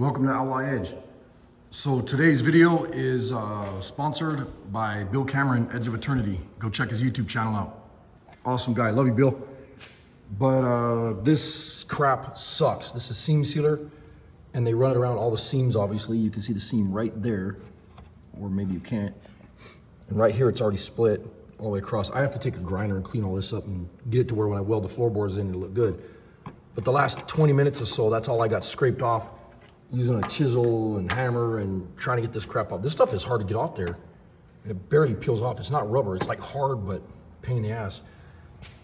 Welcome to Outlaw Edge. So today's video is sponsored by Bill Cameron, Edge of Eternity. Go check his YouTube channel out. Awesome guy, love you, Bill. But this crap sucks. This is seam sealer, and they run it around all the seams, obviously. You can see the seam right there, or maybe you can't. And right here, it's already split all the way across. I have to take a grinder and clean all this up and get it to where when I weld the floorboards in, it'll look good. But the last 20 minutes or so, that's all I got scraped off using a chisel and hammer and trying to get this crap off. This stuff is hard to get off there. And it barely peels off. It's not rubber. It's like hard, but pain in the ass.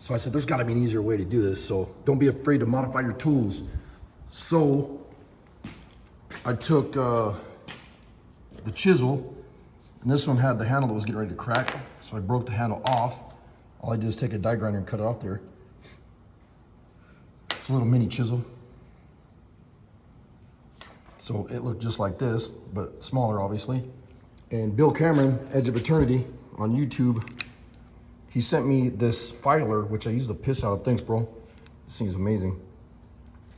So I said, there's got to be an easier way to do this. So don't be afraid to modify your tools. So I took the chisel, and this one had the handle that was getting ready to crack. So I broke the handle off. All I did is take a die grinder and cut it off there. It's a little mini chisel. So it looked just like this, but smaller, obviously. And Bill Cameron, Edge of Eternity on YouTube, he sent me this filer, which I use the piss out of. Thanks, bro. This thing is amazing.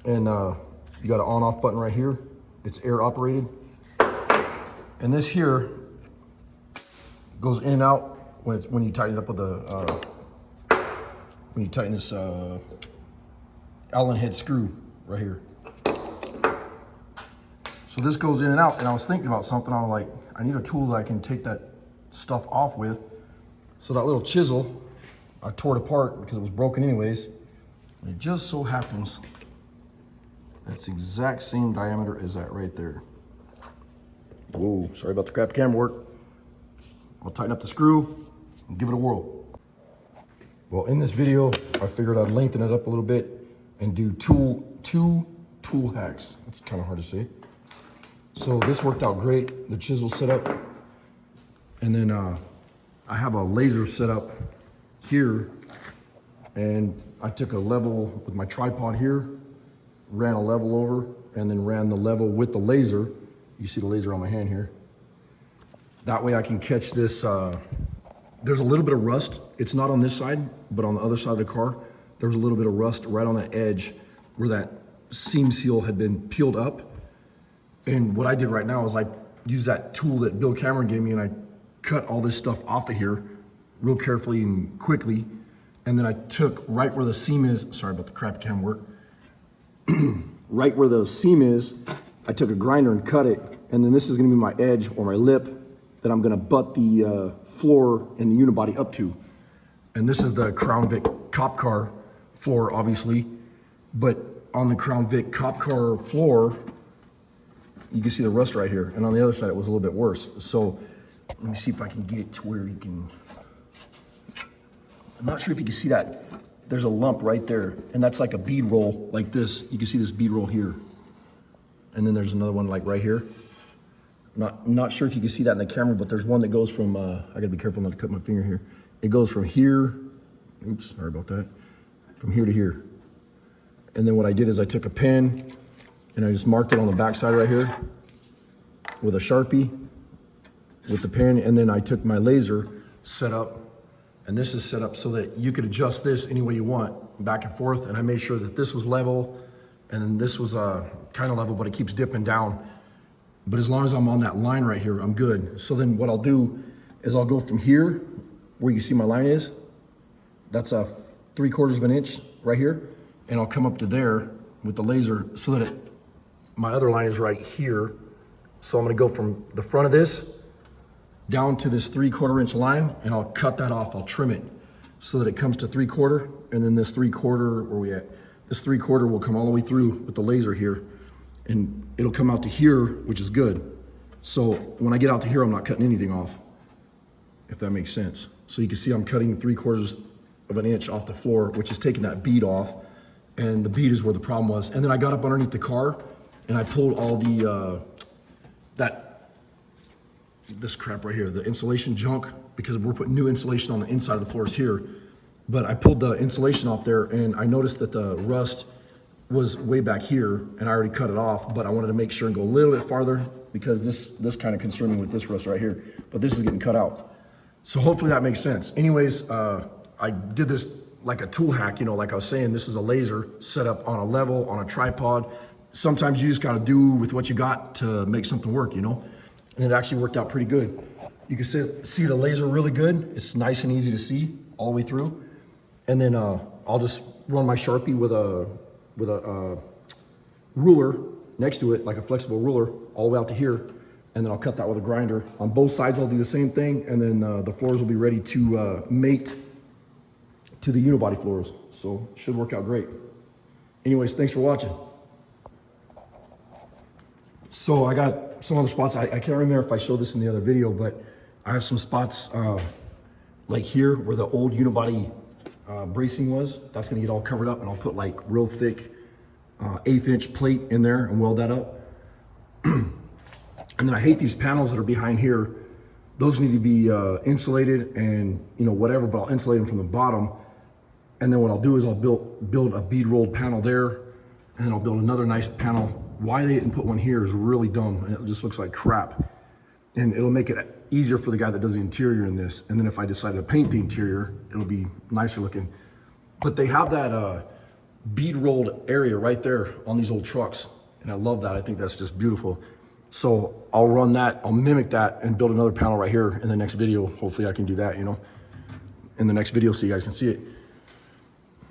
And you got an on-off button right here. It's air operated. And this here goes in and out when you tighten it up with the, when you tighten this Allen head screw right here. So this goes in and out, and I was thinking about something. I was like, I need a tool that I can take that stuff off with. So that little chisel, I tore it apart because it was broken anyways. And it just so happens that's the exact same diameter as that right there. Whoa, sorry about the crap camera work. I'll tighten up the screw and give it a whirl. Well, in this video, I figured I'd lengthen it up a little bit and do two tool hacks. That's kind of hard to say. So this worked out great, the chisel set up. And then I have a laser set up here, and I took a level with my tripod here, ran a level over, and then ran the level with the laser. You see the laser on my hand here. That way I can catch this. There's a little bit of rust. It's not on this side, but on the other side of the car, there was a little bit of rust right on that edge where that seam seal had been peeled up. And what I did right now is I used that tool that Bill Cameron gave me, and I cut all this stuff off of here real carefully and quickly. And then I took right where the seam is, sorry about the crap cam work, right where the seam is, I took a grinder and cut it. And then this is gonna be my edge or my lip that I'm gonna butt the floor and the unibody up to. And this is the Crown Vic cop car floor, obviously. But on the Crown Vic cop car floor, you can see the rust right here. And on the other side, it was a little bit worse. So let me see if I can get it to where you can, I'm not sure if you can see that. There's a lump right there. And that's like a bead roll like this. You can see this bead roll here. And then there's another one like right here. Not sure if you can see that in the camera, but there's one that goes from, I gotta be careful not to cut my finger here. It goes from here, oops, sorry about that. From here to here. And then what I did is I took a pen and I just marked it on the back side right here with a Sharpie with the pen. And then I took my laser set up, and this is set up so that you could adjust this any way you want, back and forth. And I made sure that this was level and then this was kind of level, but it keeps dipping down. But as long as I'm on that line right here, I'm good. So then what I'll do is I'll go from here where you see my line is. That's a 3/4 of an inch right here. And I'll come up to there with the laser so that my other line is right here. So I'm gonna go from the front of this down to this 3/4 inch line, and I'll cut that off, I'll trim it so that it comes to 3/4, and then this 3/4, where we at? This 3/4 will come all the way through with the laser here, and it'll come out to here, which is good. So when I get out to here, I'm not cutting anything off, if that makes sense. So you can see I'm cutting 3/4 of an inch off the floor, which is taking that bead off, and the bead is where the problem was. And then I got up underneath the car, and I pulled all the, this crap right here, the insulation junk, because we're putting new insulation on the inside of the floors here. But I pulled the insulation off there, and I noticed that the rust was way back here, and I already cut it off, but I wanted to make sure and go a little bit farther because this kind of concerned me with this rust right here, but this is getting cut out. So hopefully that makes sense. Anyways, I did this like a tool hack, you know, like I was saying, this is a laser set up on a level, on a tripod, sometimes you just got to do with what you got to make something work, you know? And it actually worked out pretty good. You can see the laser really good. It's nice and easy to see all the way through. And then I'll just run my Sharpie with a ruler next to it, like a flexible ruler, all the way out to here. And then I'll cut that with a grinder. On both sides, I'll do the same thing. And then the floors will be ready to mate to the unibody floors. So should work out great. Anyways, thanks for watching. So I got some other spots. I can't remember if I showed this in the other video, but I have some spots like here where the old unibody bracing was. That's gonna get all covered up, and I'll put like real thick 1/8 inch plate in there and weld that up. And then I hate these panels that are behind here. Those need to be insulated and whatever, but I'll insulate them from the bottom. And then what I'll do is I'll build a bead rolled panel there, and then I'll build another nice panel. Why they didn't put one here is really dumb, and it just looks like crap. And it'll make it easier for the guy that does the interior in this. And then if I decide to paint the interior, it'll be nicer looking. But they have that bead rolled area right there on these old trucks. And I love that. I think that's just beautiful. So I'll run that, I'll mimic that and build another panel right here in the next video. Hopefully I can do that, in the next video so you guys can see it.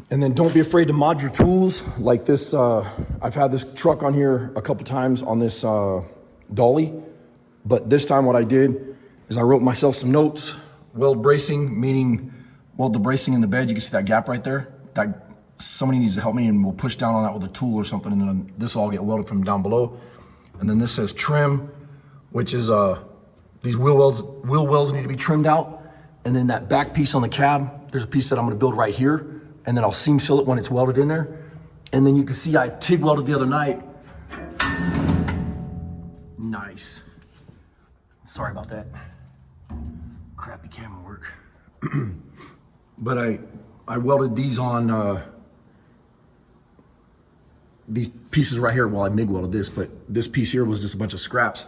And then don't be afraid to mod your tools like this. I've had this truck on here a couple times on this dolly, but this time what I did is I wrote myself some notes. Weld bracing, meaning weld the bracing in the bed. You can see that gap right there. That somebody needs to help me, and we'll push down on that with a tool or something, and then this will all get welded from down below. And then this says trim, which is these wheel wells need to be trimmed out. And then that back piece on the cab, there's a piece that I'm gonna build right here, and then I'll seam seal it when it's welded in there. And then you can see I TIG welded the other night. Nice. Sorry about that. Crappy camera work. But I welded these on these pieces right here. Well, I MIG welded this, but this piece here was just a bunch of scraps.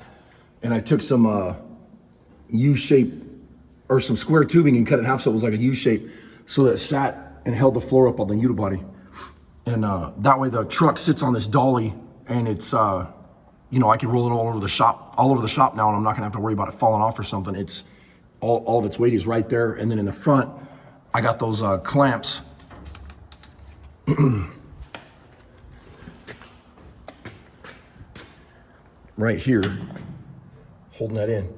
And I took some U-shape or some square tubing and cut it in half so it was like a U-shape, so that it sat and held the floor up on the unibody. And that way the truck sits on this dolly, and it's I can roll it all over the shop now, and I'm not gonna have to worry about it falling off or something. It's all of its weight is right there. And then in the front, I got those clamps. Right here, holding that in.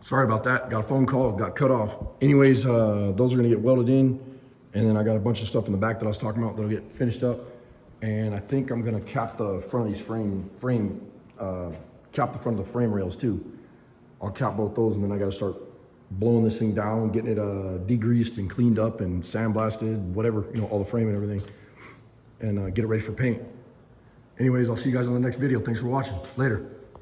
Sorry about that, got a phone call, got cut off. Anyways, those are gonna get welded in, and then I got a bunch of stuff in the back that I was talking about that'll get finished up. And I think I'm gonna cap the front of these cap the front of the frame rails too. I'll cap both those, and then I gotta start blowing this thing down, getting it degreased and cleaned up and sandblasted, whatever, all the frame and everything, and get it ready for paint. Anyways, I'll see you guys on the next video. Thanks for watching. Later.